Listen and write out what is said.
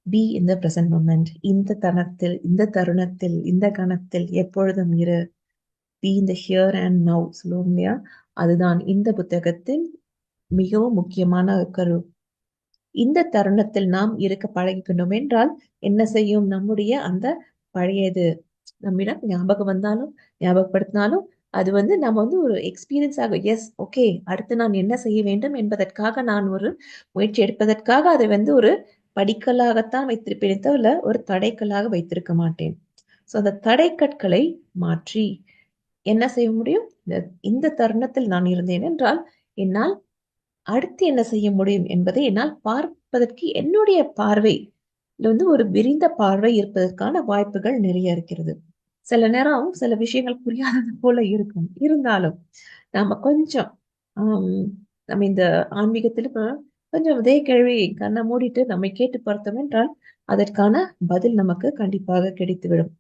Be in the present moment. இந்த தருணத்தில், இந்த கணத்தில் எப்பொழுதும் இரு. Be in the here and now சொல்லுவோம் இல்லையா? அதுதான் இந்த புத்தகத்தில் மிகவும் முக்கியமான கரு. இந்த தருணத்தில் நாம் இருக்க பழகிக்கணும் என்றால் என்ன செய்யும்? நம்முடைய அந்த பழையது நம்மிடம் ஞாபகம் வந்தாலும் ஞாபகப்படுத்தினாலும் அது நம்ம ஒரு எக்ஸ்பீரியன்ஸ் ஆகும். எஸ், ஓகே, அடுத்து நான் என்ன செய்ய வேண்டும் என்பதற்காக நான் ஒரு முயற்சி எடுப்பதற்காக அதை ஒரு படிக்கலாகத்தான் வைத்திருப்பேனே தவிர ஒரு தடைக்கல்லாக வைத்திருக்க மாட்டேன். ஸோ அந்த தடைக்கற்களை மாற்றி என்ன செய்ய முடியும்? இந்த தருணத்தில் நான் இருந்தேன் என்றால் என்னால் அடுத்து என்ன செய்ய முடியும் என்பதை என்னால் பார்ப்பதற்கு என்னுடைய பார்வை ஒரு விரிந்த பார்வை இருப்பதற்கான வாய்ப்புகள் நிறைய இருக்கிறது. சில நேரம் சில விஷயங்கள் புரியாதது போல இருக்கும். இருந்தாலும் நாம கொஞ்சம் நம்ம இந்த ஆன்மீகத்தில் கொஞ்சம் இதே கேள்வி கண்ணை மூடிட்டு நம்மை கேட்டு பார்த்தோம் என்றால் அதற்கான பதில் நமக்கு கண்டிப்பாக கிடைத்துவிடும்.